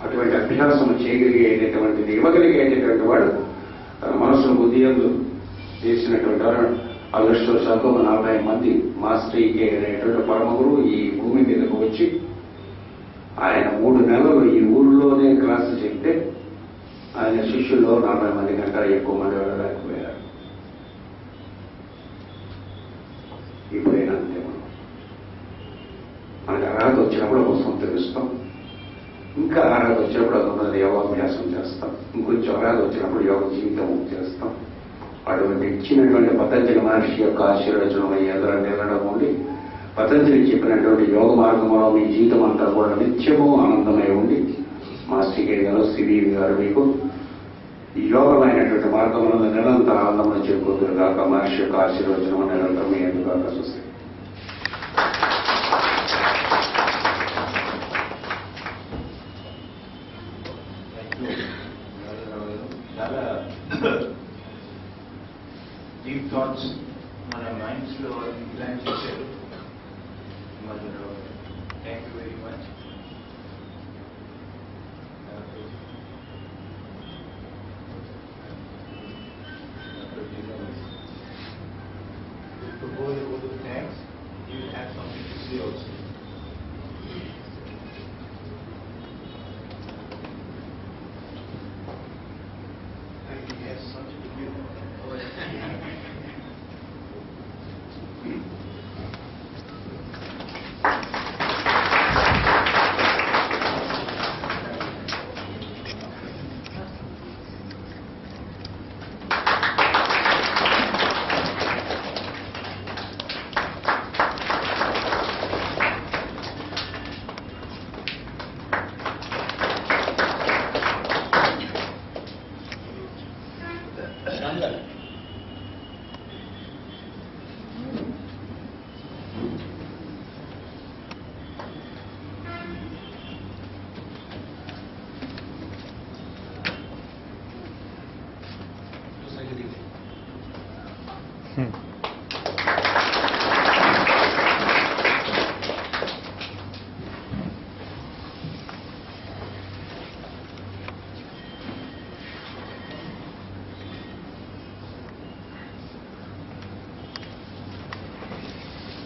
అటువంటి అభ్యాసం చేయగలిగేటటువంటిది ఇవ్వగలిగేటటువంటి వాడు తన మనసును బుద్ధియందు చేసినటువంటి వారు అదృష్టవశాత్తు 40 మంది మాస్టరీకే అనేటువంటి పరమ గురువు ఈ భూమి మీదకు వచ్చి ఆయన 3 నెలలు ఈ ఊరిలోనే క్లాసు చెప్తే ఆయన శిష్యుల్లో 40 మంది కంటే ఎక్కువ మంది వెళ్ళలేకపోయారు. ఇప్పుడైనా అంతే మనకు అర్హత వచ్చినప్పుడు పుస్తకం తెలుస్తాం, ఇంకా అర్హత వచ్చినప్పుడు అది యోగాభ్యాసం చేస్తాం, ఇంకొంచెం అర్హత వచ్చినప్పుడు యోగ జీవితం చేస్తాం. అటువంటి ఇచ్చినటువంటి పతంజలి మహర్షి యొక్క ఆశీర్వచనం ఎదురడం ఉండి పతంజలి చెప్పినటువంటి యోగ మార్గంలో మీ జీవితం అంతా కూడా నిత్యము ఆనందమై ఉండి మాస్టర్ కే గారు సివివి గారు మీకు యోగమైనటువంటి మార్గంలో నిరంతర ఆనందం చేకూరుదురు కాక మహర్షి యొక్క ఆశీర్వచనం నిరంతరం మీ ఎందుకు చూస్తే డీప్ థాట్స్ మన మైండ్స్ లో ప్లాన్ చేశారు. Thank you very much. Before you go to thanks, you will have something to say also. He has something to give.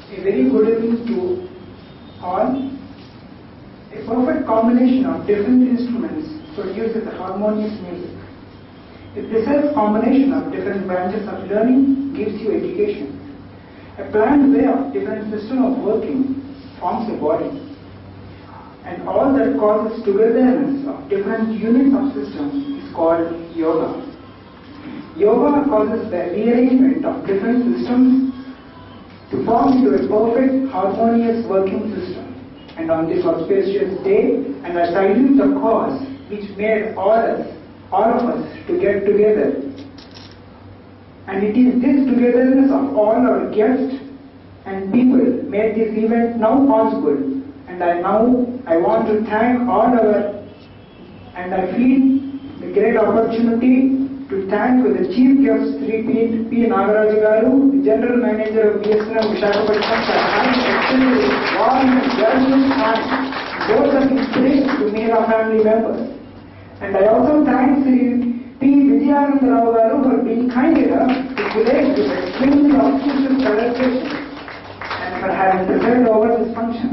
A very good evening to all. A perfect combination of different instruments produces a harmonious music. A precise combination of different branches of learning gives you education. A planned way of different system of working forms a body. And all that causes togetherness of different units of systems is called yoga. Yoga causes the rearrangement of different systems to form into a perfect harmonious working system. And on this auspicious day, and I salute the cause which made all of us to get together. And it is this togetherness of all our guests and people made this event now possible. And I want to thank all and I feel the great opportunity to thank the Chief Guest Sri P. Nagaraju Garu, the General Manager of BSNL Visakhapatnam, for having extended a warm and welcome and both of his praise to Mihira family members. And I also thank Sri P. Vijayananda Rao Garu for being kind enough to grace this extremely auspicious celebration and for having presided over this function.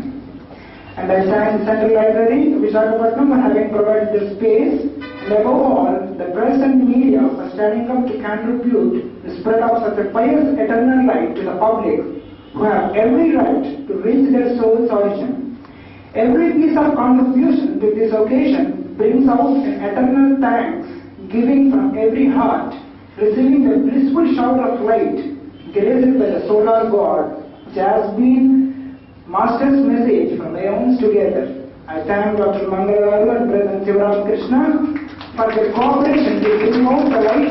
And I thank the Central Library of Visakhapatnam for having provided the space, and above all, the press and media for standing up to contribute the spread of such a pious eternal light to the public who have every right to reach their soul's origin. Every piece of contribution to this occasion brings out an eternal thanks, giving from every heart, receiving a blissful shout of light, graced by the solar god, which has been Master's message from eons together. I thank Dr. Mangalaru and Brother Sivaram Krishna for their cooperation to bring out the light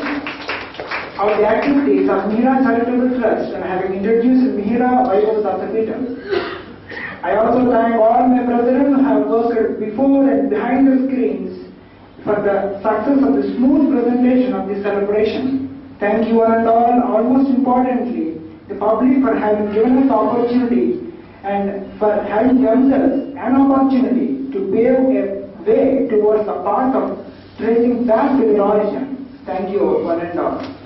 of the activities of Mihira Charitable Trust and having introduced Mihira Vaibhav Dasapeetham. I also thank all my brethren who have worked before and behind the screens for the success of the smooth presentation of this celebration. Thank you one and all, almost importantly, the public for having given us opportunity and for having themselves an opportunity to pave a way towards was the part of tracing back to their origin. Thank you, one and all.